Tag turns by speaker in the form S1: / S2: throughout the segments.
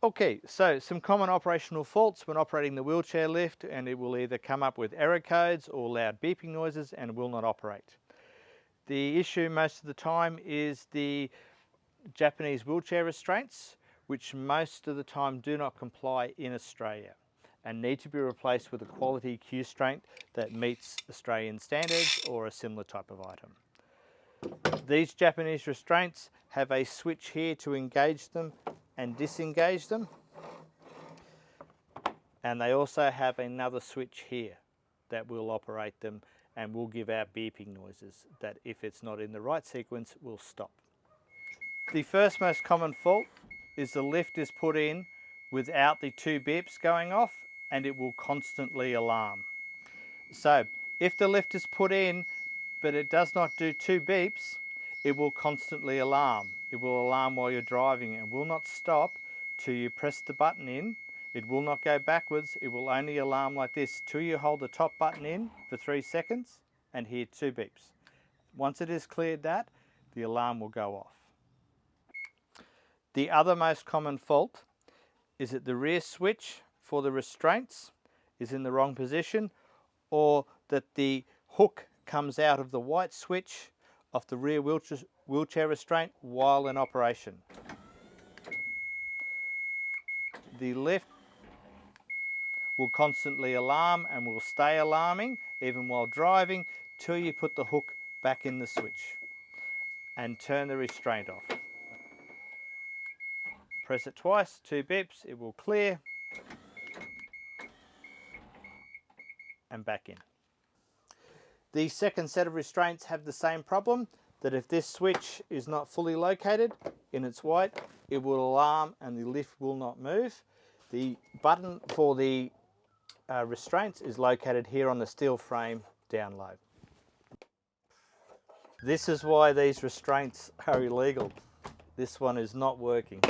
S1: Okay, so some common operational faults when operating the wheelchair lift, and it will either come up with error codes or loud beeping noises and will not operate. The issue most of the time is the Japanese wheelchair restraints, which most of the time do not comply in Australia and need to be replaced with a quality Q restraint that meets Australian standards or a similar type of item. These Japanese restraints have a switch here to engage them and disengage them, and they also have another switch here that will operate them and will give out beeping noises that, if it's not in the right sequence, will stop. The first most common fault is the lift is put in without the two beeps going off, and it will constantly alarm. So if the lift is put in but it does not do two beeps, it will constantly alarm. It will alarm while you're driving and will not stop till you press the button in. It will not go backwards. It will only alarm like this till you hold the top button in for 3 seconds and hear 2 beeps. Once it has cleared that, the alarm will go off. The other most common fault is that the rear switch for the restraints is in the wrong position, or that the hook comes out of the white switch off the rear wheelchair restraint while in operation. The lift will constantly alarm and will stay alarming even while driving till you put the hook back in the switch and turn the restraint off. Press it twice, 2 beeps, it will clear and back in. The second set of restraints have the same problem, that if this switch is not fully located in its white, it will alarm and the lift will not move. The button for the restraints is located here on the steel frame down low. This is why these restraints are illegal. This one is not working.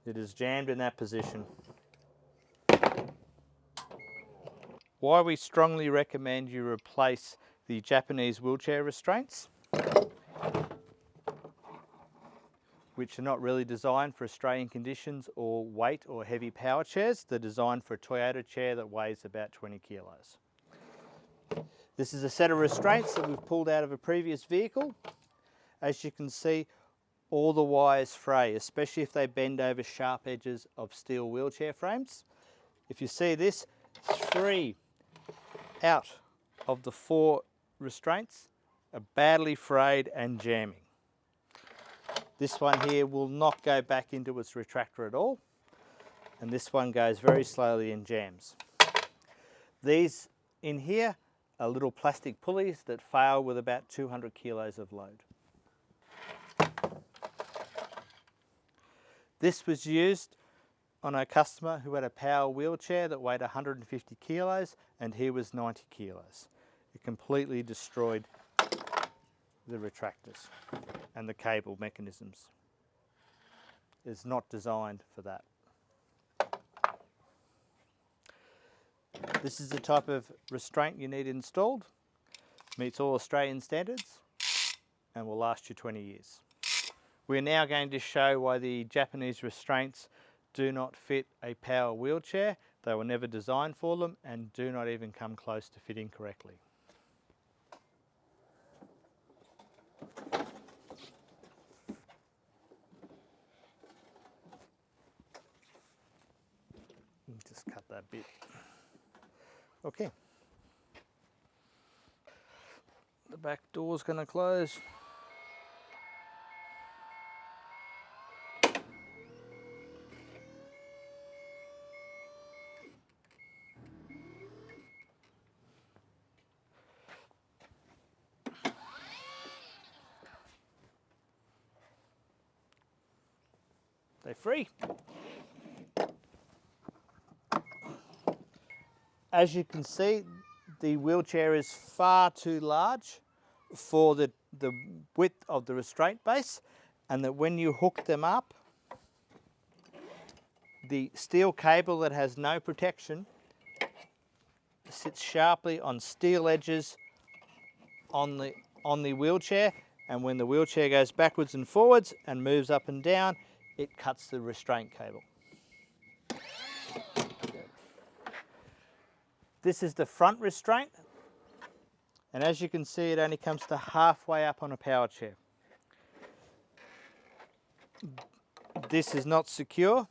S1: It is jammed in that position. Why we strongly recommend you replace the Japanese wheelchair restraints, which are not really designed for Australian conditions or weight or heavy power chairs. They're designed for a Toyota chair that weighs about 20 kilos. This is a set of restraints that we've pulled out of a previous vehicle. As you can see, all the wires fray, especially if they bend over sharp edges of steel wheelchair frames. If you see this, 3 out of the 4 restraints are badly frayed and jamming. This one here will not go back into its retractor at all, and this one goes very slowly and jams. These in here are little plastic pulleys that fail with about 200 kilos of load. This was used on a customer who had a power wheelchair that weighed 150 kilos and he was 90 kilos. It completely destroyed the retractors and the cable mechanisms. It's not designed for that. This is the type of restraint you need installed. Meets all Australian standards and will last you 20 years. We're now going to show why the Japanese restraints do not fit a power wheelchair. They were never designed for them and do not even come close to fitting correctly. Just cut that bit. Okay. The back door's going to close. They're free. As you can see, the wheelchair is far too large for the width of the restraint base, and that when you hook them up, the steel cable that has no protection sits sharply on steel edges on the wheelchair, and when the wheelchair goes backwards and forwards and moves up and down, it cuts the restraint cable. This is the front restraint, and as you can see, it only comes to halfway up on a power chair. This is not secure,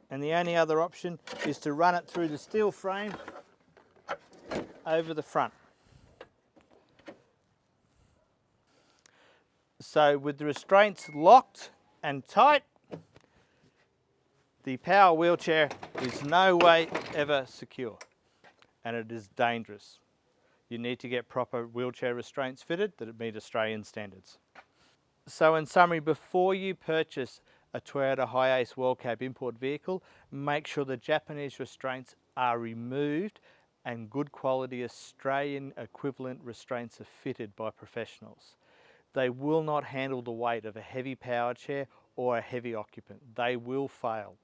S1: and the only other option is to run it through the steel frame over the front. So with the restraints locked and tight, the power wheelchair is no way ever secure, and it is dangerous. You need to get proper wheelchair restraints fitted that meet Australian standards. So in summary, before you purchase a Toyota Hiace Welcab import vehicle, make sure the Japanese restraints are removed and good quality Australian equivalent restraints are fitted by professionals. They will not handle the weight of a heavy power chair or a heavy occupant. They will fail.